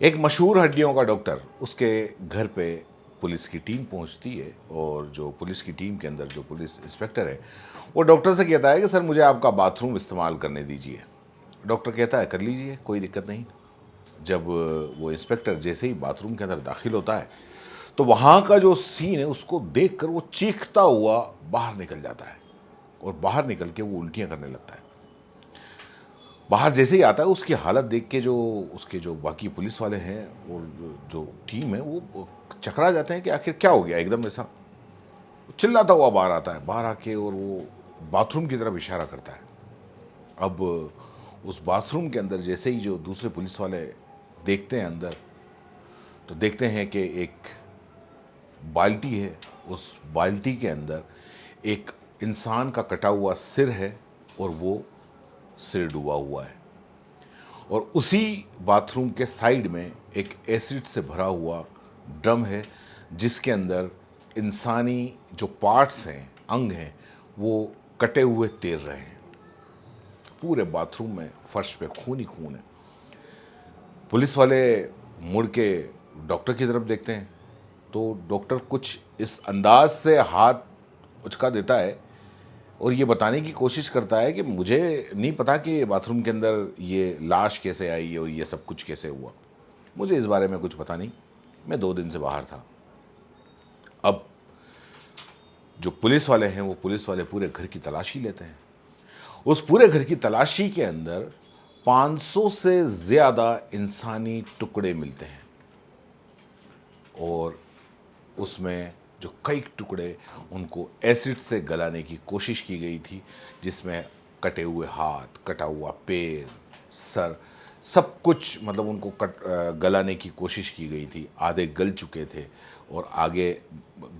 एक मशहूर हड्डियों का डॉक्टर, उसके घर पे पुलिस की टीम पहुंचती है और जो पुलिस की टीम के अंदर जो पुलिस इंस्पेक्टर है वो डॉक्टर से कहता है कि सर मुझे आपका बाथरूम इस्तेमाल करने दीजिए। डॉक्टर कहता है कर लीजिए, कोई दिक्कत नहीं। जब वो इंस्पेक्टर जैसे ही बाथरूम के अंदर दाखिल होता है तो वहाँ का जो सीन है उसको देखकर वो चीखता हुआ बाहर निकल जाता है और बाहर निकल के वो उल्टियाँ करने लगता है। बाहर जैसे ही आता है उसकी हालत देख के जो उसके जो बाकी पुलिस वाले हैं और जो टीम है वो चकरा जाते हैं कि आखिर क्या हो गया। एकदम ऐसा चिल्लाता हुआ बाहर आता है, बाहर आके और वो बाथरूम की तरफ इशारा करता है। अब उस बाथरूम के अंदर जैसे ही जो दूसरे पुलिस वाले देखते हैं अंदर, तो देखते हैं कि एक बाल्टी है। उस बाल्टी के अंदर एक इंसान का कटा हुआ सिर है और वो सिर डूबा हुआ है। और उसी बाथरूम के साइड में एक एसिड से भरा हुआ ड्रम है जिसके अंदर इंसानी जो पार्ट्स हैं, अंग हैं, वो कटे हुए तैर रहे हैं। पूरे बाथरूम में फर्श पे खून ही खून है। पुलिस वाले मुड़ के डॉक्टर की तरफ देखते हैं तो डॉक्टर कुछ इस अंदाज से हाथ उचका देता है और ये बताने की कोशिश करता है कि मुझे नहीं पता कि बाथरूम के अंदर ये लाश कैसे आई और ये सब कुछ कैसे हुआ। मुझे इस बारे में कुछ पता नहीं, मैं 2 दिन से बाहर था। अब जो पुलिस वाले हैं वो पुलिस वाले पूरे घर की तलाशी लेते हैं। उस पूरे घर की तलाशी के अंदर 500 से ज़्यादा इंसानी टुकड़े मिलते हैं और उसमें जो कई टुकड़े उनको एसिड से गलाने की कोशिश की गई थी, जिसमें कटे हुए हाथ, कटा हुआ पैर, सर, सब कुछ मतलब उनको गलाने की कोशिश की गई थी। आधे गल चुके थे और आगे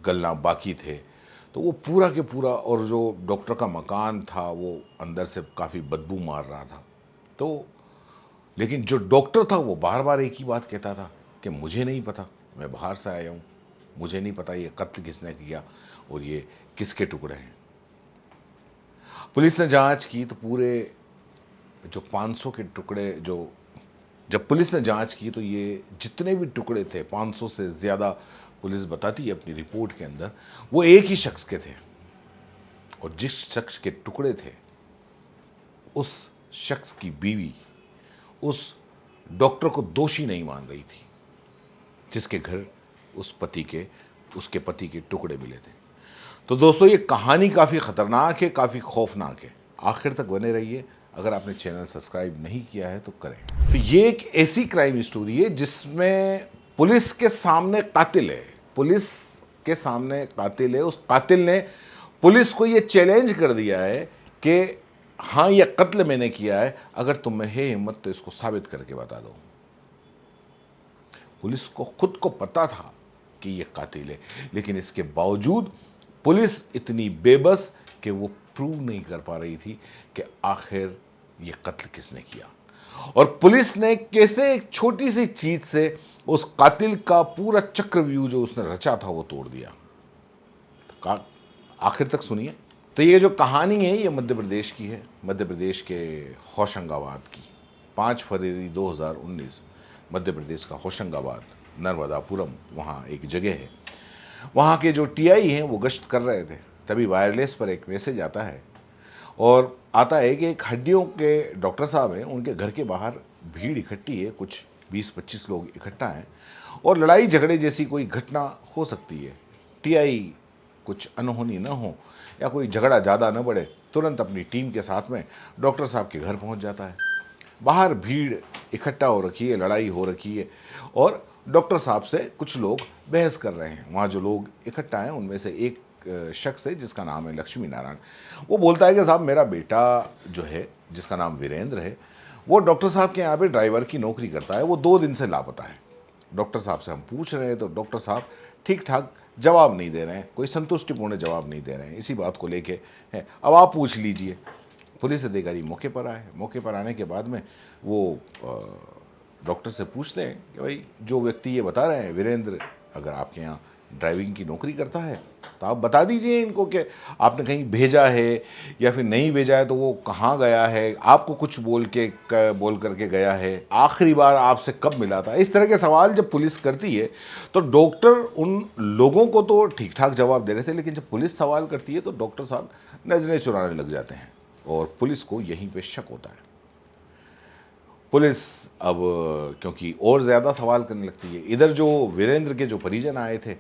गलना बाकी थे। तो वो पूरा के पूरा, और जो डॉक्टर का मकान था वो अंदर से काफ़ी बदबू मार रहा था। तो लेकिन जो डॉक्टर था वो बार बार एक ही बात कहता था कि मुझे नहीं पता, मैं बाहर से आया हूँ, मुझे नहीं पता ये कत्ल किसने किया और ये किसके टुकड़े हैं। पुलिस ने जांच की तो पूरे जो 500 के टुकड़े, जो जब पुलिस ने जांच की तो ये जितने भी टुकड़े थे, 500 से ज़्यादा, पुलिस बताती है अपनी रिपोर्ट के अंदर, वो एक ही शख्स के थे। और जिस शख्स के टुकड़े थे उस शख्स की बीवी उस डॉक्टर को दोषी नहीं मान रही थी जिसके घर उसके पति के टुकड़े मिले थे। तो दोस्तों ये कहानी काफ़ी ख़तरनाक है, काफ़ी खौफनाक है। आखिर तक बने रहिए। अगर आपने चैनल सब्सक्राइब नहीं किया है तो करें। तो ये एक ऐसी क्राइम स्टोरी है जिसमें पुलिस के सामने कातिल है, पुलिस के सामने कातिल है। उस कातिल ने पुलिस को ये चैलेंज कर दिया है कि हाँ ये कत्ल मैंने किया है, अगर तुम में है हिम्मत तो इसको साबित करके बता दो। पुलिस को खुद को पता था कि ये कातिल है, लेकिन इसके बावजूद पुलिस इतनी बेबस कि वो प्रूव नहीं कर पा रही थी कि आखिर ये कत्ल किसने किया। और पुलिस ने कैसे एक छोटी सी चीज से उस कातिल का पूरा चक्रव्यूह जो उसने रचा था वो तोड़ दिया। तो आखिर तक सुनिए। तो ये जो कहानी है ये मध्य प्रदेश की है, मध्य प्रदेश के होशंगाबाद की। 5 फरवरी 2019 मध्य प्रदेश का होशंगाबाद, नर्मदापुरम, वहाँ एक जगह है। वहाँ के जो टीआई हैं वो गश्त कर रहे थे, तभी वायरलेस पर एक मैसेज आता है और आता है कि एक हड्डियों के डॉक्टर साहब हैं, उनके घर के बाहर भीड़ इकट्ठी है, कुछ 20-25 लोग इकट्ठा हैं और लड़ाई झगड़े जैसी कोई घटना हो सकती है। टीआई कुछ अनहोनी ना हो या कोई झगड़ा ज़्यादा न बढ़े, तुरंत अपनी टीम के साथ में डॉक्टर साहब के घर पहुंच जाता है। बाहर भीड़ इकट्ठा हो रखी है, लड़ाई हो रखी है और डॉक्टर साहब से कुछ लोग बहस कर रहे हैं। वहाँ जो लोग इकट्ठा हैं उनमें से एक शख्स है जिसका नाम है लक्ष्मी नारायण। वो बोलता है कि साहब मेरा बेटा जो है, जिसका नाम वीरेंद्र है, वो डॉक्टर साहब के यहाँ पे ड्राइवर की नौकरी करता है, वो 2 दिन से लापता है। डॉक्टर साहब से हम पूछ रहे हैं तो डॉक्टर साहब ठीक ठाक जवाब नहीं दे रहे हैं, कोई संतुष्टिपूर्ण जवाब नहीं दे रहे हैं। इसी बात को लेके है, अब आप पूछ लीजिए। पुलिस अधिकारी मौके पर आए। मौके पर आने के बाद में वो डॉक्टर से पूछते हैं कि भाई जो व्यक्ति ये बता रहे हैं वीरेंद्र, अगर आपके यहाँ ड्राइविंग की नौकरी करता है तो आप बता दीजिए इनको कि आपने कहीं भेजा है या फिर नहीं भेजा है, तो वो कहाँ गया है, आपको कुछ बोल करके गया है, आखिरी बार आपसे कब मिला था। इस तरह के सवाल जब पुलिस करती है तो डॉक्टर उन लोगों को तो ठीक ठाक जवाब दे रहे थे, लेकिन जब पुलिस सवाल करती है तो डॉक्टर साहब नजरें चुराने लग जाते हैं और पुलिस को यहीं पे शक होता है। पुलिस अब क्योंकि और ज़्यादा सवाल करने लगती है। इधर जो वीरेंद्र के जो परिजन आए थे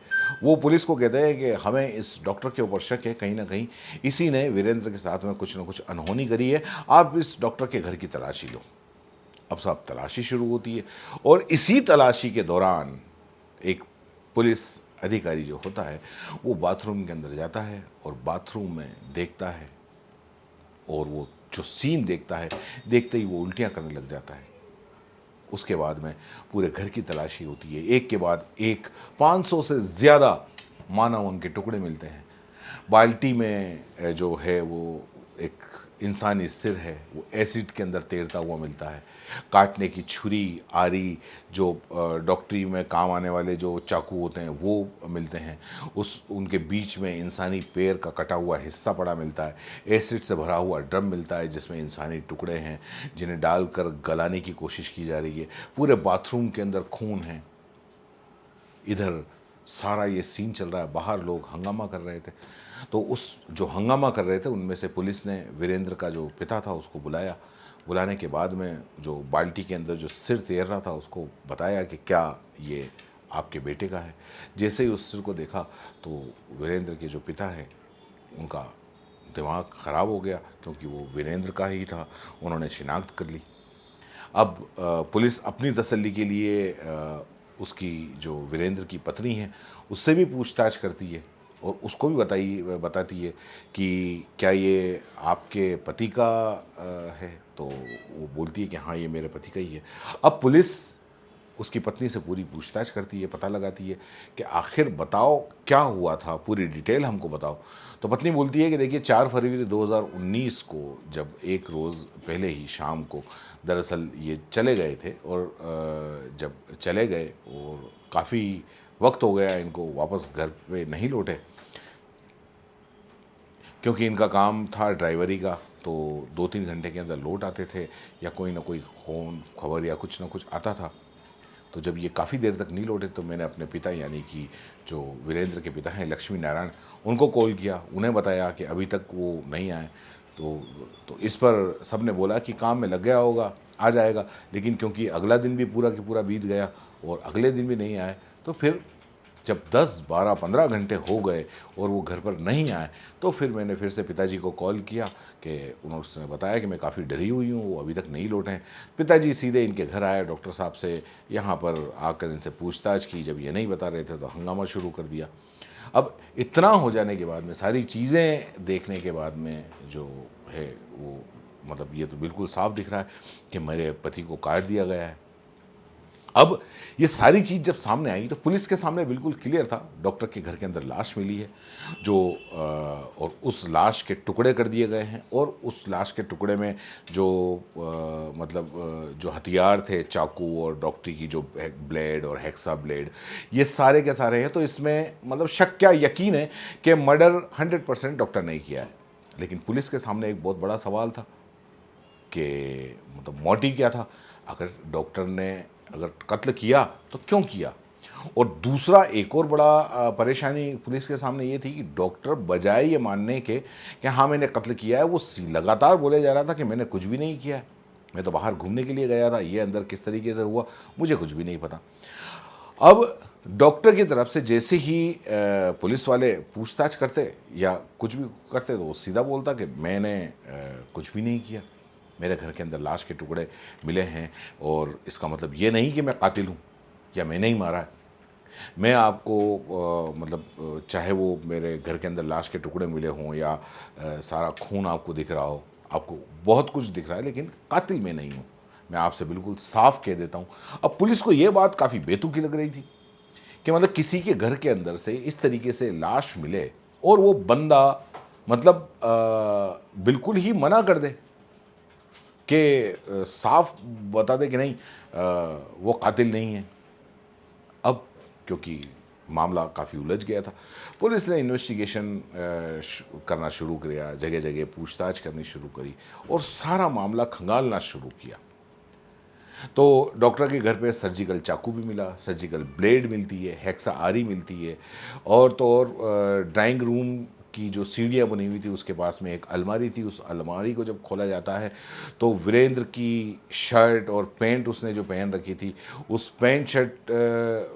वो पुलिस को कहते हैं कि हमें इस डॉक्टर के ऊपर शक है, कहीं ना कहीं इसी ने वीरेंद्र के साथ में कुछ ना कुछ अनहोनी करी है, आप इस डॉक्टर के घर की तलाशी लो। अब साहब तलाशी शुरू होती है और इसी तलाशी के दौरान एक पुलिस अधिकारी जो होता है वो बाथरूम के अंदर जाता है और बाथरूम में देखता है, और वो जो सीन देखता है, देखते ही वो उल्टियाँ करने लग जाता है। उसके बाद में पूरे घर की तलाशी होती है, एक के बाद एक 500 से ज़्यादा मानव उनके टुकड़े मिलते हैं। बाल्टी में जो है वो एक इंसानी सिर है, वो एसिड के अंदर तैरता हुआ मिलता है। काटने की छुरी, आरी, जो डॉक्टरी में काम आने वाले जो चाकू होते हैं वो मिलते हैं। उनके बीच में इंसानी पैर का कटा हुआ हिस्सा पड़ा मिलता है। एसिड से भरा हुआ ड्रम मिलता है जिसमें इंसानी टुकड़े हैं जिन्हें डालकर गलाने की कोशिश की जा रही है। पूरे बाथरूम के अंदर खून है। इधर सारा ये सीन चल रहा है, बाहर लोग हंगामा कर रहे थे। तो उस जो हंगामा कर रहे थे उनमें से पुलिस ने वीरेंद्र का जो पिता था उसको बुलाया। बुलाने के बाद में जो बाल्टी के अंदर जो सिर तैर रहा था उसको बताया कि क्या ये आपके बेटे का है। जैसे ही उस सिर को देखा तो वीरेंद्र के जो पिता है उनका दिमाग ख़राब हो गया, क्योंकि वो वीरेंद्र का ही था। उन्होंने शिनाख्त कर ली। अब पुलिस अपनी तसल्ली के लिए उसकी जो वीरेंद्र की पत्नी है उससे भी पूछताछ करती है और उसको भी बताती है कि क्या ये आपके पति का है। तो वो बोलती है कि हाँ ये मेरे पति का ही है। अब पुलिस उसकी पत्नी से पूरी पूछताछ करती है, पता लगाती है कि आखिर बताओ क्या हुआ था, पूरी डिटेल हमको बताओ। तो पत्नी बोलती है कि देखिए 4 फरवरी 2019 को जब एक रोज़ पहले ही शाम को दरअसल ये चले गए थे, और जब चले गए और काफ़ी वक्त हो गया इनको वापस घर पे नहीं लौटे, क्योंकि इनका काम था ड्राइवरी का, तो 2-3 घंटे के अंदर लौट आते थे या कोई ना कोई फ़ोन खबर या कुछ ना कुछ आता था। तो जब ये काफ़ी देर तक नहीं लौटे तो मैंने अपने पिता यानी कि जो वीरेंद्र के पिता हैं लक्ष्मी नारायण, उनको कॉल किया। उन्हें बताया कि अभी तक वो नहीं आए। तो इस पर सब ने बोला कि काम में लग गया होगा, आ जाएगा। लेकिन क्योंकि अगला दिन भी पूरा कि पूरा बीत गया और अगले दिन भी नहीं आए, तो फिर जब 10, 12, 15 घंटे हो गए और वो घर पर नहीं आए, तो फिर मैंने फिर से पिताजी को कॉल किया कि उन्होंने बताया कि मैं काफ़ी डरी हुई हूँ, वो अभी तक नहीं लौटे हैं। पिताजी सीधे इनके घर आए, डॉक्टर साहब से यहाँ पर आकर इनसे पूछताछ की। जब ये नहीं बता रहे थे तो हंगामा शुरू कर दिया। अब इतना हो जाने के बाद में, सारी चीज़ें देखने के बाद में जो है वो मतलब ये तो बिल्कुल साफ दिख रहा है कि मेरे पति को काट दिया गया है। अब ये सारी चीज़ जब सामने आई तो पुलिस के सामने बिल्कुल क्लियर था, डॉक्टर के घर के अंदर लाश मिली है जो और उस लाश के टुकड़े कर दिए गए हैं, और उस लाश के टुकड़े में जो जो हथियार थे, चाकू और डॉक्टरी की जो ब्लेड और हेक्सा ब्लेड, ये सारे के सारे हैं। तो इसमें मतलब शक क्या यकीन है कि मर्डर 100% डॉक्टर ने किया है। लेकिन पुलिस के सामने एक बहुत बड़ा सवाल था कि मतलब मोटिव क्या था। अगर डॉक्टर ने अगर कत्ल किया तो क्यों किया। और दूसरा एक और बड़ा परेशानी पुलिस के सामने ये थी कि डॉक्टर बजाय ये मानने के कि हाँ मैंने कत्ल किया है, वो लगातार बोले जा रहा था कि मैंने कुछ भी नहीं किया है, मैं तो बाहर घूमने के लिए गया था, ये अंदर किस तरीके से हुआ मुझे कुछ भी नहीं पता। अब डॉक्टर की तरफ से जैसे ही पुलिस वाले पूछताछ करते या कुछ भी करते तो वो सीधा बोलता कि मैंने कुछ भी नहीं किया, मेरे घर के अंदर लाश के टुकड़े मिले हैं और इसका मतलब ये नहीं कि मैं कातिल हूँ या मैंने ही मारा है। मैं आपको चाहे वो मेरे घर के अंदर लाश के टुकड़े मिले हों या सारा खून आपको दिख रहा हो, आपको बहुत कुछ दिख रहा है, लेकिन कातिल मैं नहीं हूँ। मैं आपसे बिल्कुल साफ कह देता हूँ। अब पुलिस को ये बात काफ़ी बेतुकी लग रही थी कि मतलब किसी के घर के अंदर से इस तरीके से लाश मिले और वो बंदा बिल्कुल ही मना कर दे कि साफ बता दे कि नहीं वो कातिल नहीं है। अब क्योंकि मामला काफ़ी उलझ गया था। पुलिस ने इन्वेस्टिगेशन करना शुरू किया, जगह जगह पूछताछ करनी शुरू करी और सारा मामला खंगालना शुरू किया। तो डॉक्टर के घर पे सर्जिकल चाकू भी मिला, सर्जिकल ब्लेड मिलती है, हेक्सा आरी मिलती है, और तो और ड्राइंग रूम की जो सीढ़ियाँ बनी हुई थी उसके पास में एक अलमारी थी। उस अलमारी को जब खोला जाता है तो वीरेंद्र की शर्ट और पैंट उसने जो पहन रखी थी, उस पैंट शर्ट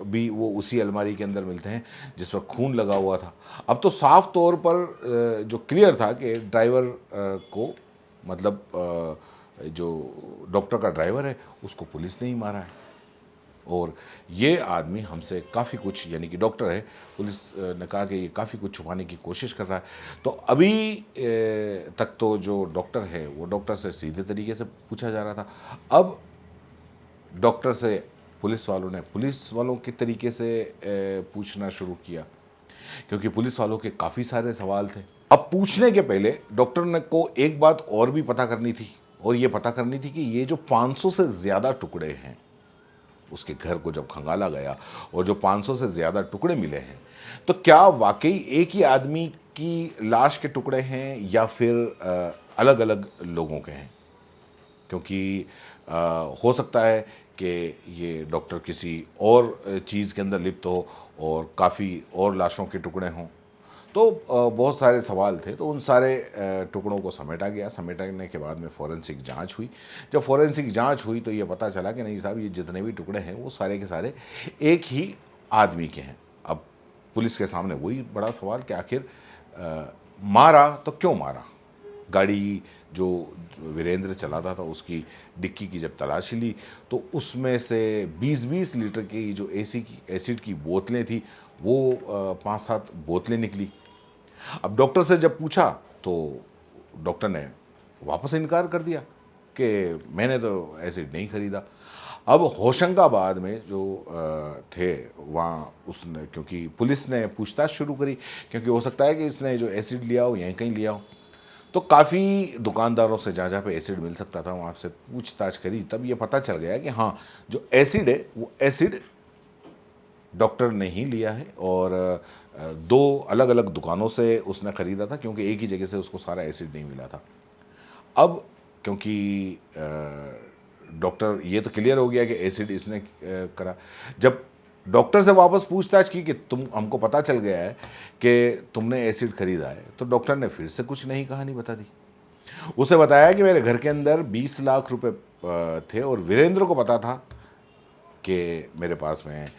भी वो उसी अलमारी के अंदर मिलते हैं जिस पर खून लगा हुआ था। अब तो साफ तौर पर जो क्लियर था कि ड्राइवर को, मतलब जो डॉक्टर का ड्राइवर है उसको पुलिस ने ही मारा है, और ये आदमी हमसे काफ़ी कुछ, यानी कि डॉक्टर है, पुलिस ने कहा कि ये काफ़ी कुछ छुपाने की कोशिश कर रहा है। तो अभी तक तो जो डॉक्टर है वो डॉक्टर से सीधे तरीके से पूछा जा रहा था। अब डॉक्टर से पुलिस वालों ने पुलिस वालों के तरीके से पूछना शुरू किया, क्योंकि पुलिस वालों के काफ़ी सारे सवाल थे। अब पूछने के पहले डॉक्टर ने को एक बात और भी पता करनी थी, और ये पता करनी थी कि ये जो 500 से ज़्यादा टुकड़े हैं, उसके घर को जब खंगाला गया और जो 500 से ज़्यादा टुकड़े मिले हैं, तो क्या वाकई एक ही आदमी की लाश के टुकड़े हैं या फिर अलग अलग लोगों के हैं? क्योंकि हो सकता है कि ये डॉक्टर किसी और चीज़ के अंदर लिप्त हो और काफ़ी और लाशों के टुकड़े हों। तो बहुत सारे सवाल थे, तो उन सारे टुकड़ों को समेटा गया। समेटने के बाद में फॉरेंसिक जांच हुई। जब फॉरेंसिक जांच हुई तो ये पता चला कि नहीं साहब, ये जितने भी टुकड़े हैं वो सारे के सारे एक ही आदमी के हैं। अब पुलिस के सामने वही बड़ा सवाल कि आखिर मारा तो क्यों मारा? गाड़ी जो वीरेंद्र चलाता था उसकी डिक्की की जब तलाशी ली तो उसमें से 20-20 लीटर की जो एसिड की बोतलें थी वो 5-7 बोतलें निकली। अब डॉक्टर से जब पूछा तो डॉक्टर ने वापस इनकार कर दिया कि मैंने तो एसिड नहीं खरीदा। अब होशंगाबाद में जो थे वहाँ, उसने, क्योंकि पुलिस ने पूछताछ शुरू करी, क्योंकि हो सकता है कि इसने जो एसिड लिया हो यहीं कहीं लिया हो, तो काफ़ी दुकानदारों से जहाँ जहाँ पे एसिड मिल सकता था वहाँ से पूछताछ करी। तब ये पता चल गया कि हाँ, जो एसिड है वो एसिड डॉक्टर ने ही लिया है, और दो अलग अलग दुकानों से उसने ख़रीदा था, क्योंकि एक ही जगह से उसको सारा एसिड नहीं मिला था। अब क्योंकि डॉक्टर, ये तो क्लियर हो गया कि एसिड इसने करा। जब डॉक्टर से वापस पूछताछ की कि तुम, हमको पता चल गया है कि तुमने एसिड खरीदा है, तो डॉक्टर ने फिर से कुछ नई कहानी बता दी। उसे बताया कि मेरे घर के अंदर 20 लाख रुपए थे, और वीरेंद्र को पता था कि मेरे पास में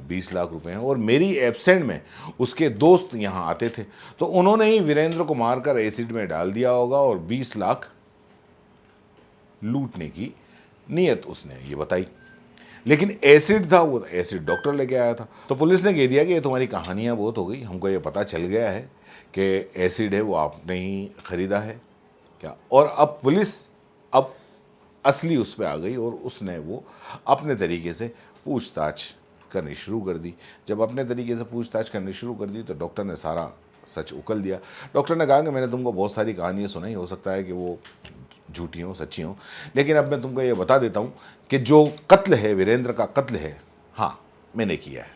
20 लाख रुपए हैं, और मेरी एब्सेंट में उसके दोस्त यहाँ आते थे, तो उन्होंने ही वीरेंद्र को मारकर एसिड में डाल दिया होगा और 20 लाख लूटने की नीयत उसने ये बताई। लेकिन एसिड था, वो एसिड डॉक्टर लेके आया था। तो पुलिस ने कह दिया कि ये तुम्हारी कहानियाँ बहुत हो गई, हमको ये पता चल गया है कि एसिड है वो आपने ही खरीदा है क्या। और अब पुलिस अब असली उस पर आ गई और उसने वो अपने तरीके से पूछताछ करनी शुरू कर दी। जब अपने तरीके से पूछताछ करनी शुरू कर दी तो डॉक्टर ने सारा सच उकल दिया। डॉक्टर ने कहा कि मैंने तुमको बहुत सारी कहानियाँ सुनाई, हो सकता है कि वो झूठी हों, सच्ची हों, लेकिन अब मैं तुमको ये बता देता हूँ कि जो कत्ल है, वीरेंद्र का कत्ल है, हाँ मैंने किया है,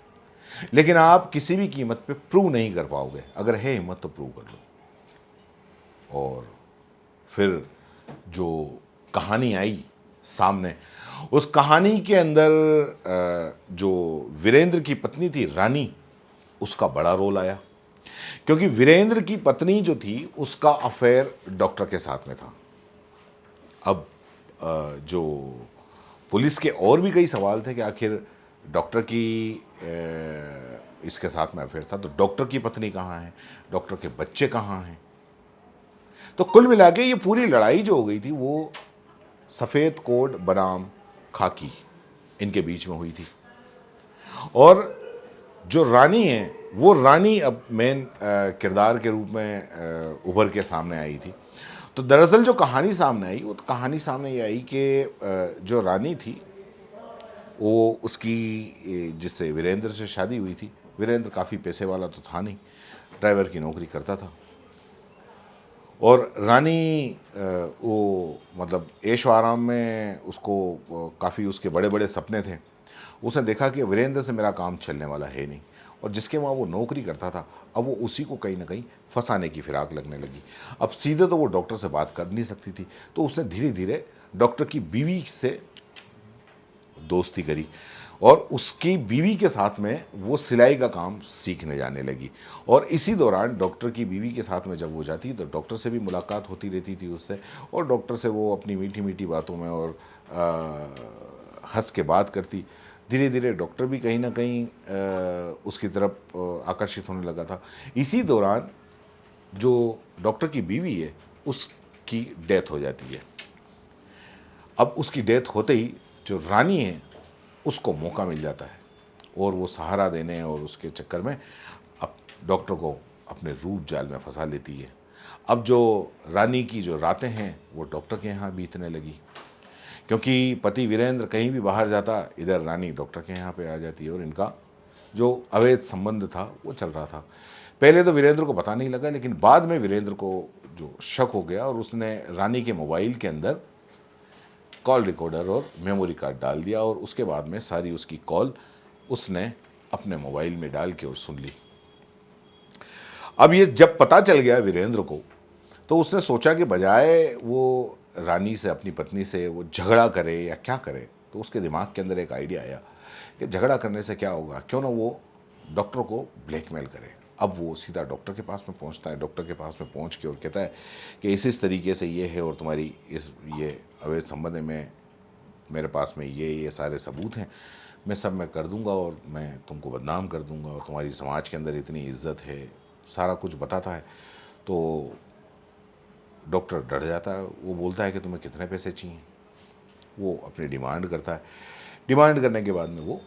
लेकिन आप किसी भी कीमत पे प्रूव नहीं कर पाओगे। अगर है हिम्मत तो प्रूव कर लो। और फिर जो कहानी आई सामने, उस कहानी के अंदर जो वीरेंद्र की पत्नी थी रानी, उसका बड़ा रोल आया, क्योंकि वीरेंद्र की पत्नी जो थी उसका अफेयर डॉक्टर के साथ में था। अब जो पुलिस के और भी कई सवाल थे कि आखिर डॉक्टर की इसके साथ में अफेयर था, तो डॉक्टर की पत्नी कहाँ है, डॉक्टर के बच्चे कहाँ हैं। तो कुल मिला के ये पूरी लड़ाई जो हो गई थी वो सफ़ेद कोट बनाम खाकी इनके बीच में हुई थी। और जो रानी है वो रानी अब मेन किरदार के रूप में उभर के सामने आई थी। तो दरअसल जो कहानी सामने आई, वो कहानी सामने ये आई कि जो रानी थी वो उसकी जिससे वीरेंद्र से शादी हुई थी, वीरेंद्र काफ़ी पैसे वाला तो था नहीं, ड्राइवर की नौकरी करता था, और रानी वो मतलब ऐश आराम में उसको काफ़ी उसके बड़े बड़े सपने थे। उसने देखा कि वीरेंद्र से मेरा काम चलने वाला है नहीं, और जिसके वहाँ वो नौकरी करता था, अब वो उसी को कहीं ना कहीं फंसाने की फिराक लगने लगी। अब सीधे तो वो डॉक्टर से बात कर नहीं सकती थी, तो उसने धीरे धीरे डॉक्टर की बीवी से दोस्ती करी और उसकी बीवी के साथ में वो सिलाई का काम सीखने जाने लगी। और इसी दौरान डॉक्टर की बीवी के साथ में जब वो जाती तो डॉक्टर से भी मुलाकात होती रहती थी उससे, और डॉक्टर से वो अपनी मीठी मीठी बातों में और हंस के बात करती। धीरे धीरे डॉक्टर भी कहीं ना कहीं उसकी तरफ आकर्षित होने लगा था। इसी दौरान जो डॉक्टर की बीवी है उसकी डेथ हो जाती है। अब उसकी डेथ होते ही जो रानी है उसको मौका मिल जाता है और वो सहारा देने और उसके चक्कर में अब डॉक्टर को अपने रूप जाल में फंसा लेती है। अब जो रानी की जो रातें हैं वो डॉक्टर के यहाँ बीतने लगी, क्योंकि पति वीरेंद्र कहीं भी बाहर जाता, इधर रानी डॉक्टर के यहाँ पे आ जाती है और इनका जो अवैध संबंध था वो चल रहा था। पहले तो वीरेंद्र को पता नहीं लगा, लेकिन बाद में वीरेंद्र को जो शक हो गया और उसने रानी के मोबाइल के अंदर कॉल रिकॉर्डर और मेमोरी कार्ड डाल दिया और उसके बाद में सारी उसकी कॉल उसने अपने मोबाइल में डाल के और सुन ली। अब ये जब पता चल गया वीरेंद्र को, तो उसने सोचा कि बजाय वो रानी से, अपनी पत्नी से वो झगड़ा करे या क्या करे, तो उसके दिमाग के अंदर एक आइडिया आया कि झगड़ा करने से क्या होगा, क्यों ना वो डॉक्टर को ब्लैकमेल करे। अब वो सीधा डॉक्टर के पास में पहुंचता है, डॉक्टर के पास में पहुंच के और कहता है कि इस तरीके से ये है और तुम्हारी ये अवैध संबंध में मेरे पास में ये सारे सबूत हैं, मैं सब मैं कर दूंगा और मैं तुमको बदनाम कर दूंगा और तुम्हारी समाज के अंदर इतनी इज्जत है, सारा कुछ बताता है। तो डॉक्टर डर जाता है, वो बोलता है कि तुम्हें कितने पैसे चाहिए। वो अपनी डिमांड करता है, डिमांड करने के बाद में वो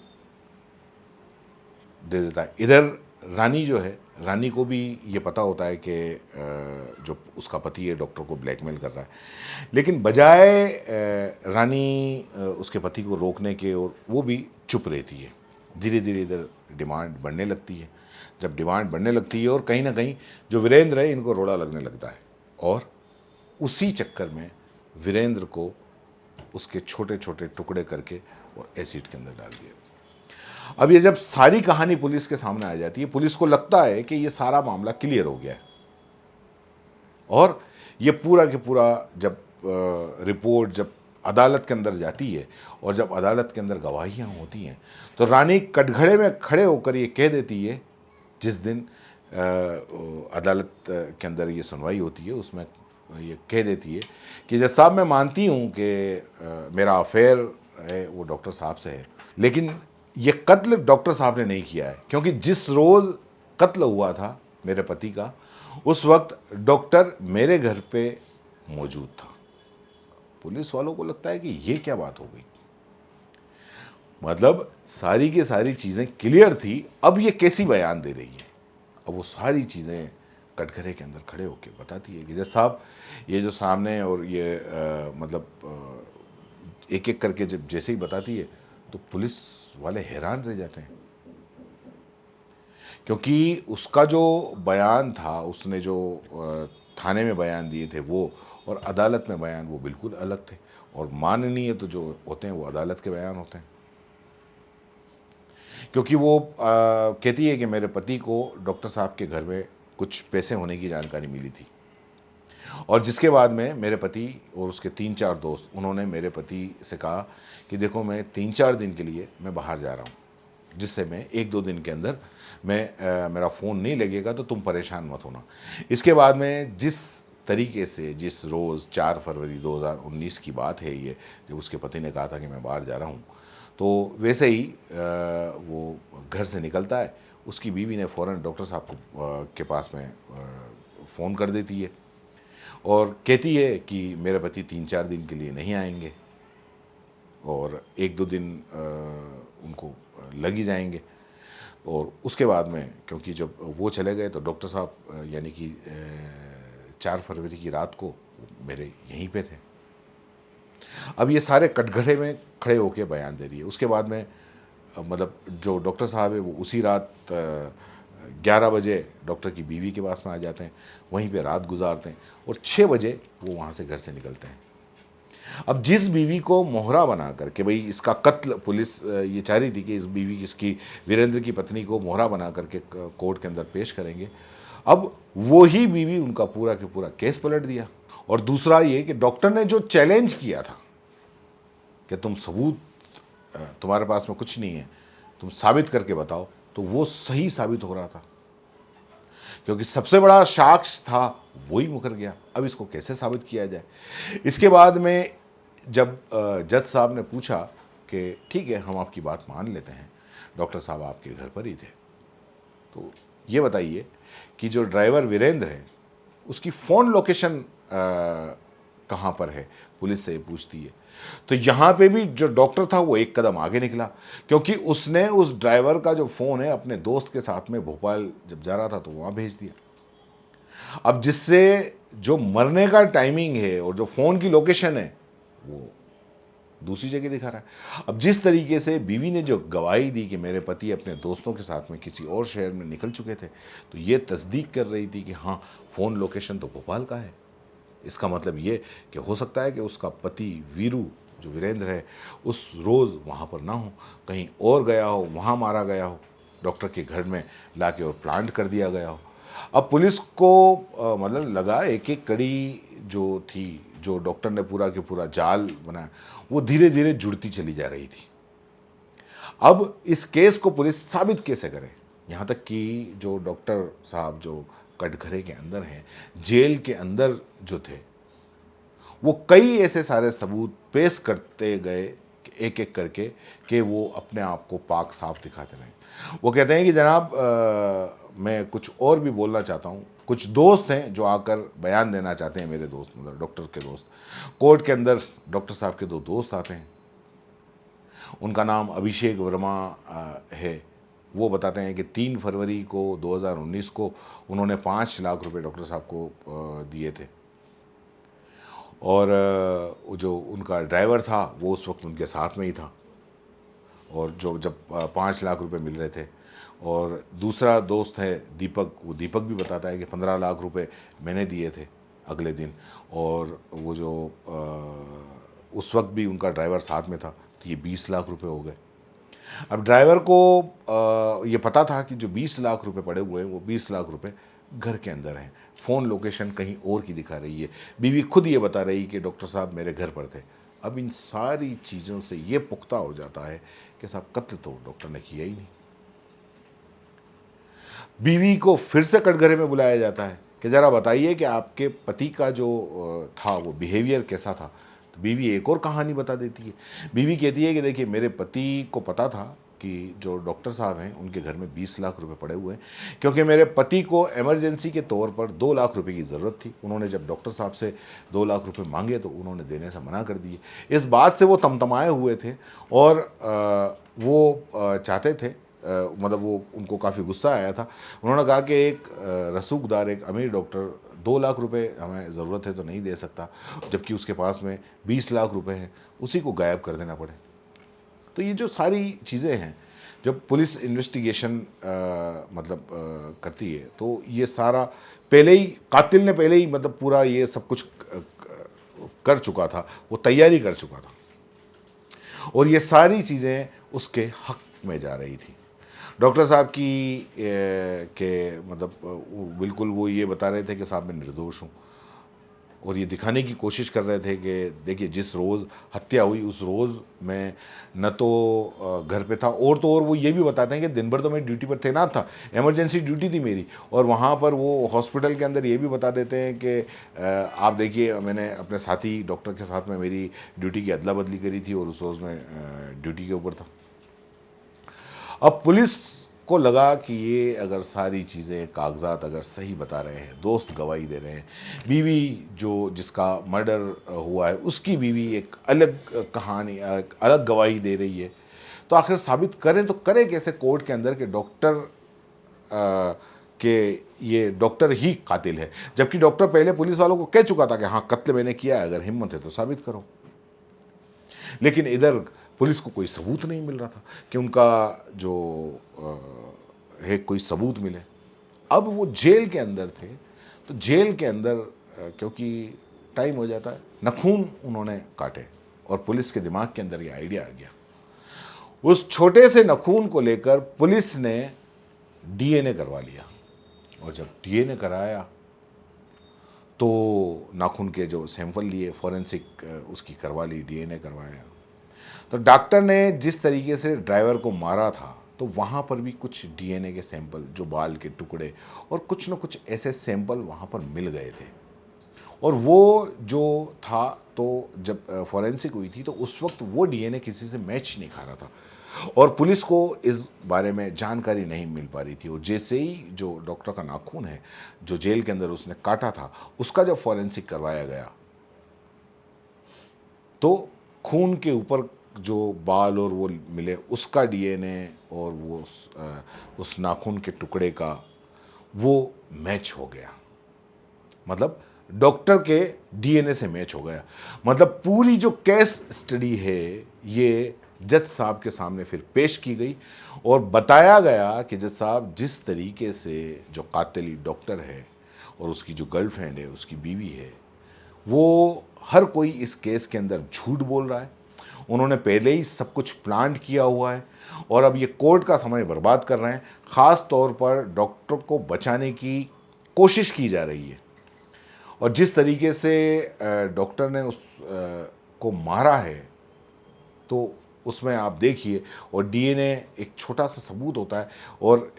दे देता है। इधर रानी जो है, रानी को भी ये पता होता है कि जो उसका पति है डॉक्टर को ब्लैकमेल कर रहा है, लेकिन बजाय रानी उसके पति को रोकने के और वो भी चुप रहती है। धीरे धीरे इधर डिमांड बढ़ने लगती है। जब डिमांड बढ़ने लगती है और कहीं ना कहीं जो वीरेंद्र है इनको रोड़ा लगने लगता है, और उसी चक्कर में वीरेंद्र को उसके छोटे छोटे टुकड़े करके और एसिड के अंदर डाल दिया। अब ये जब सारी कहानी पुलिस के सामने आ जाती है, पुलिस को लगता है कि ये सारा मामला क्लियर हो गया है, और ये पूरा के पूरा जब रिपोर्ट जब अदालत के अंदर जाती है और जब अदालत के अंदर गवाहियां होती हैं, तो रानी कटघरे में खड़े होकर ये कह देती है, जिस दिन अदालत के अंदर ये सुनवाई होती है उसमें ये कह देती है कि जज साहब मैं मानती हूँ कि मेरा अफेयर है वो डॉक्टर साहब से है, लेकिन ये कत्ल डॉक्टर साहब ने नहीं किया है, क्योंकि जिस रोज़ कत्ल हुआ था मेरे पति का उस वक्त डॉक्टर मेरे घर पे मौजूद था। पुलिस वालों को लगता है कि ये क्या बात हो गई, मतलब सारी की सारी चीज़ें क्लियर थी, अब ये कैसी बयान दे रही है। अब वो सारी चीज़ें कटघरे के अंदर खड़े होकर बताती है कि जज साहब ये जो सामने और ये मतलब एक एक करके जब जैसे ही बताती है तो पुलिस वाले हैरान रह जाते हैं, क्योंकि उसका जो बयान था, उसने जो थाने में बयान दिए थे वो और अदालत में बयान वो बिल्कुल अलग थे, और माननीय तो जो होते हैं वो अदालत के बयान होते हैं। क्योंकि वो कहती है कि मेरे पति को डॉक्टर साहब के घर में कुछ पैसे होने की जानकारी मिली थी, और जिसके बाद में मेरे पति और उसके 3-4 दोस्त उन्होंने मेरे पति से कहा कि देखो मैं 3-4 दिन के लिए मैं बाहर जा रहा हूँ, जिससे मैं 1-2 दिन के अंदर मैं मेरा फ़ोन नहीं लगेगा, तो तुम परेशान मत होना। इसके बाद में जिस तरीके से जिस रोज़ 4 फरवरी 2019 की बात है ये, जब उसके पति ने कहा था कि मैं बाहर जा रहा हूँ, तो वैसे ही वो घर से निकलता है। उसकी बीवी ने फ़ौरन डॉक्टर साहब को के पास में फ़ोन कर देती है और कहती है कि मेरे पति 3-4 दिन के लिए नहीं आएंगे और 1-2 दिन उनको लग ही जाएंगे। और उसके बाद में क्योंकि जब वो चले गए तो डॉक्टर साहब यानी कि 4 फरवरी की रात को मेरे यहीं पे थे। अब ये सारे कटघरे में खड़े होकर बयान दे रही है। उसके बाद में मतलब जो डॉक्टर साहब है वो उसी रात 11 बजे डॉक्टर की बीवी के पास में आ जाते हैं, वहीं पे रात गुजारते हैं और 6 बजे वो वहाँ से घर से निकलते हैं। अब जिस बीवी को मोहरा बना करके भाई इसका कत्ल पुलिस ये चाह रही थी कि इस बीवी इसकी वीरेंद्र की पत्नी को मोहरा बना करके कोर्ट के अंदर पेश करेंगे, अब वो ही बीवी उनका पूरा के पूरा केस पलट दिया। और दूसरा ये कि डॉक्टर ने जो चैलेंज किया था कि तुम सबूत, तुम्हारे पास में कुछ नहीं है, तुम साबित करके बताओ, तो वो सही साबित हो रहा था, क्योंकि सबसे बड़ा साक्ष्य था वही मुकर गया। अब इसको कैसे साबित किया जाए? इसके बाद में जब जज साहब ने पूछा कि ठीक है हम आपकी बात मान लेते हैं, डॉक्टर साहब आपके घर पर ही थे, तो ये बताइए कि जो ड्राइवर वीरेंद्र है उसकी फ़ोन लोकेशन कहाँ पर है? पुलिस से पूछती है। तो यहाँ पे भी जो डॉक्टर था वो एक कदम आगे निकला, क्योंकि उसने उस ड्राइवर का जो फ़ोन है अपने दोस्त के साथ में भोपाल जब जा रहा था तो वहाँ भेज दिया। अब जिससे जो मरने का टाइमिंग है और जो फ़ोन की लोकेशन है वो दूसरी जगह दिखा रहा है। अब जिस तरीके से बीवी ने जो गवाही दी कि मेरे पति अपने दोस्तों के साथ में किसी और शहर में निकल चुके थे, तो ये तस्दीक कर रही थी कि हाँ फ़ोन लोकेशन तो भोपाल का है। इसका मतलब ये कि हो सकता है कि उसका पति वीरू जो वीरेंद्र है उस रोज़ वहाँ पर ना हो, कहीं और गया हो, वहाँ मारा गया हो, डॉक्टर के घर में लाके और प्लांट कर दिया गया हो। अब पुलिस को मतलब लगा एक एक कड़ी जो थी, जो डॉक्टर ने पूरा के पूरा जाल बनाया, वो धीरे धीरे जुड़ती चली जा रही थी। अब इस केस को पुलिस साबित कैसे करे? यहाँ तक कि जो डॉक्टर साहब जो कटघरे के अंदर हैं, जेल के अंदर जो थे, वो कई ऐसे सारे सबूत पेश करते गए एक एक करके कि वो अपने आप को पाक साफ दिखाते रहे। वो कहते हैं कि जनाब मैं कुछ और भी बोलना चाहता हूँ। कुछ दोस्त हैं जो आकर बयान देना चाहते हैं, मेरे दोस्त मतलब डॉक्टर के दोस्त। कोर्ट के अंदर डॉक्टर साहब के दो दोस्त आते हैं, उनका नाम अभिषेक वर्मा है। वो बताते हैं कि 3 फरवरी को 2019 को उन्होंने 5 लाख रुपए डॉक्टर साहब को दिए थे, और जो उनका ड्राइवर था वो उस वक्त उनके साथ में ही था, और जो जब 5 लाख रुपए मिल रहे थे। और दूसरा दोस्त है दीपक, वो दीपक भी बताता है कि 15 लाख रुपए मैंने दिए थे अगले दिन, और वो जो उस वक्त भी उनका ड्राइवर साथ में था, तो ये 20 लाख रुपए हो गए। अब ड्राइवर को ये पता था कि जो 20 लाख रुपए पड़े हुए हैं वो 20 लाख रुपए घर के अंदर हैं, फ़ोन लोकेशन कहीं और की दिखा रही है। बीवी खुद ये बता रही कि डॉक्टर साहब मेरे घर पर थे। अब इन सारी चीज़ों से ये पुख्ता हो जाता है कि साहब कत्ल तो डॉक्टर ने किया ही नहीं। बीवी को फिर से कटघरे में बुलाया जाता है कि ज़रा बताइए कि आपके पति का जो था वो बिहेवियर कैसा था। तो बीवी एक और कहानी बता देती है। बीवी कहती है कि देखिए मेरे पति को पता था कि जो डॉक्टर साहब हैं उनके घर में 20 लाख रुपए पड़े हुए हैं, क्योंकि मेरे पति को इमरजेंसी के तौर पर 2 लाख रुपए की ज़रूरत थी। उन्होंने जब डॉक्टर साहब से 2 लाख रुपए मांगे तो उन्होंने देने से मना कर दिए। इस बात से वो तमतमाए हुए थे, और वो चाहते थे, मतलब वो उनको काफ़ी गुस्सा आया था। उन्होंने कहा कि एक रसूखदार, एक अमीर डॉक्टर 2 लाख रुपए हमें ज़रूरत है तो नहीं दे सकता, जबकि उसके पास में 20 लाख रुपए हैं, उसी को गायब कर देना पड़े। तो ये जो सारी चीज़ें हैं, जब पुलिस इन्वेस्टिगेशन मतलब करती है, तो ये सारा पहले ही कातिल ने पहले ही मतलब पूरा ये सब कुछ कर चुका था, वो तैयारी कर चुका था, और ये सारी चीज़ें उसके हक में जा रही थी। डॉक्टर साहब की के मतलब बिल्कुल वो ये बता रहे थे कि साहब मैं निर्दोष हूँ, और ये दिखाने की कोशिश कर रहे थे कि देखिए जिस रोज़ हत्या हुई उस रोज़ मैं न तो घर पे था, और तो और वो ये भी बताते हैं कि दिन भर तो मैं ड्यूटी पर तैनात था, इमरजेंसी ड्यूटी थी मेरी। और वहाँ पर वो हॉस्पिटल के अंदर ये भी बता देते हैं कि आप देखिए मैंने अपने साथी डॉक्टर के साथ में मेरी ड्यूटी की अदला बदली करी थी, और उस रोज़ मैं ड्यूटी के ऊपर था। अब पुलिस को लगा कि ये अगर सारी चीज़ें कागजात अगर सही बता रहे हैं, दोस्त गवाही दे रहे हैं, बीवी जो जिसका मर्डर हुआ है उसकी बीवी एक अलग कहानी, एक अलग गवाही दे रही है, तो आखिर साबित करें तो करें कैसे कोर्ट के अंदर कि डॉक्टर के ये डॉक्टर ही कातिल है, जबकि डॉक्टर पहले पुलिस वालों को कह चुका था कि हाँ कत्ल मैंने किया है, अगर हिम्मत है तो साबित करो। लेकिन इधर पुलिस को कोई सबूत नहीं मिल रहा था कि उनका जो है कोई सबूत मिले। अब वो जेल के अंदर थे, तो जेल के अंदर क्योंकि टाइम हो जाता है, नाखून उन्होंने काटे और पुलिस के दिमाग के अंदर ये आइडिया आ गया। उस छोटे से नाखून को लेकर पुलिस ने डीएनए करवा लिया और जब डीएनए कराया तो नाखून के जो सैंपल लिए, फॉरेंसिक उसकी करवा ली, डीएनए करवाया। तो डॉक्टर ने जिस तरीके से ड्राइवर को मारा था तो वहाँ पर भी कुछ डीएनए के सैंपल, जो बाल के टुकड़े और कुछ न कुछ ऐसे सैंपल वहाँ पर मिल गए थे। और वो जो था, तो जब फॉरेंसिक हुई थी तो उस वक्त वो डीएनए किसी से मैच नहीं खा रहा था और पुलिस को इस बारे में जानकारी नहीं मिल पा रही थी। और जैसे ही जो डॉक्टर का नाखून है, जो जेल के अंदर उसने काटा था, उसका जब फॉरेंसिक करवाया गया तो खून के ऊपर जो बाल और वो मिले, उसका डीएनए और वो उस नाखून के टुकड़े का वो मैच हो गया। मतलब डॉक्टर के डीएनए से मैच हो गया। मतलब पूरी जो केस स्टडी है ये जज साहब के सामने फिर पेश की गई और बताया गया कि जज साहब, जिस तरीके से जो कातिल डॉक्टर है और उसकी जो गर्लफ्रेंड है, उसकी बीवी है, वो हर कोई इस केस के अंदर झूठ बोल रहा है। उन्होंने पहले ही सब कुछ प्लान किया हुआ है और अब ये कोर्ट का समय बर्बाद कर रहे हैं। ख़ास तौर पर डॉक्टर को बचाने की कोशिश की जा रही है और जिस तरीके से डॉक्टर ने उस को मारा है तो उसमें आप देखिए, और डीएनए एक छोटा सा सबूत होता है और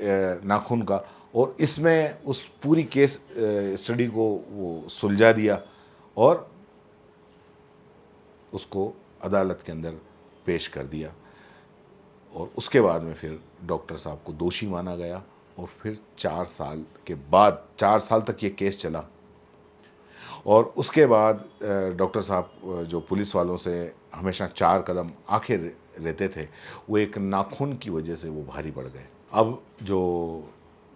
नाखून का, और इसमें उस पूरी केस स्टडी को वो सुलझा दिया और उसको अदालत के अंदर पेश कर दिया। और उसके बाद में फिर डॉक्टर साहब को दोषी माना गया और फिर 4 साल के बाद, 4 साल तक ये केस चला। और उसके बाद डॉक्टर साहब जो पुलिस वालों से हमेशा 4 कदम आगे रहते थे, वो एक नाखून की वजह से वो भारी पड़ गए। अब जो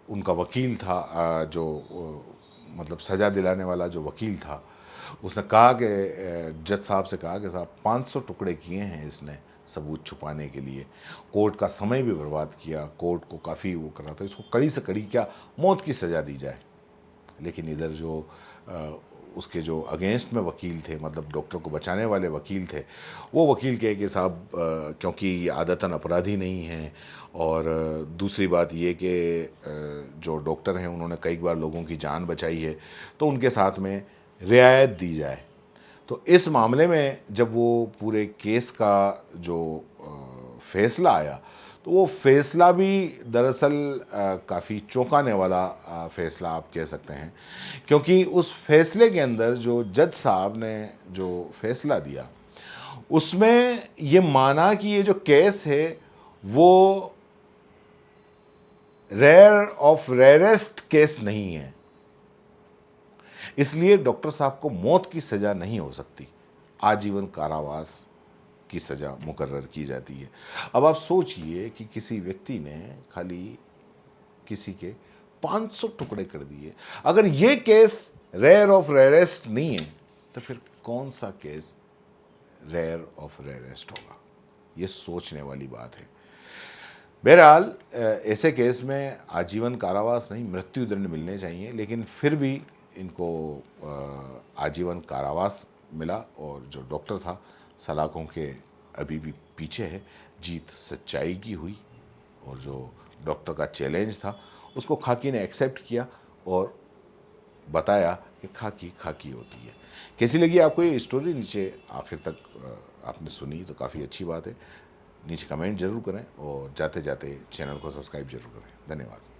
उनका वकील था, जो मतलब सज़ा दिलाने वाला जो वकील था, उसने कहा कि जज साहब से कहा कि साहब 500 टुकड़े किए हैं इसने सबूत छुपाने के लिए, कोर्ट का समय भी बर्बाद किया, कोर्ट को काफ़ी वो कर रहा था, इसको कड़ी से कड़ी क्या मौत की सज़ा दी जाए। लेकिन इधर जो उसके जो अगेंस्ट में वकील थे, मतलब डॉक्टर को बचाने वाले वकील थे, वो वकील कहे कि साहब क्योंकि आदतन अपराधी नहीं हैं और दूसरी बात ये कि जो डॉक्टर हैं उन्होंने कई बार लोगों की जान बचाई है, तो उनके साथ में रियायत दी जाए। तो इस मामले में जब वो पूरे केस का जो फैसला आया, तो वो फैसला भी दरअसल काफ़ी चौंकाने वाला फैसला आप कह सकते हैं, क्योंकि उस फैसले के अंदर जो जज साहब ने जो फैसला दिया, उसमें ये माना कि ये जो केस है वो रेयर ऑफ रेयरेस्ट केस नहीं है, इसलिए डॉक्टर साहब को मौत की सज़ा नहीं हो सकती, आजीवन कारावास की सज़ा मुकर्रर की जाती है। अब आप सोचिए कि किसी व्यक्ति ने खाली किसी के 500 टुकड़े कर दिए। अगर ये केस रेयर ऑफ रेयरेस्ट नहीं है तो फिर कौन सा केस रेयर ऑफ रेयरेस्ट होगा? ये सोचने वाली बात है। बहरहाल ऐसे केस में आजीवन कारावास नहीं, मृत्युदंड मिलने चाहिए, लेकिन फिर भी इनको आजीवन कारावास मिला और जो डॉक्टर था सलाखों के अभी भी पीछे है। जीत सच्चाई की हुई और जो डॉक्टर का चैलेंज था उसको खाकी ने एक्सेप्ट किया और बताया कि खाकी खाकी होती है। कैसी लगी आपको ये स्टोरी? नीचे आखिर तक आपने सुनी तो काफ़ी अच्छी बात है। नीचे कमेंट जरूर करें और जाते जाते चैनल को सब्सक्राइब जरूर करें। धन्यवाद।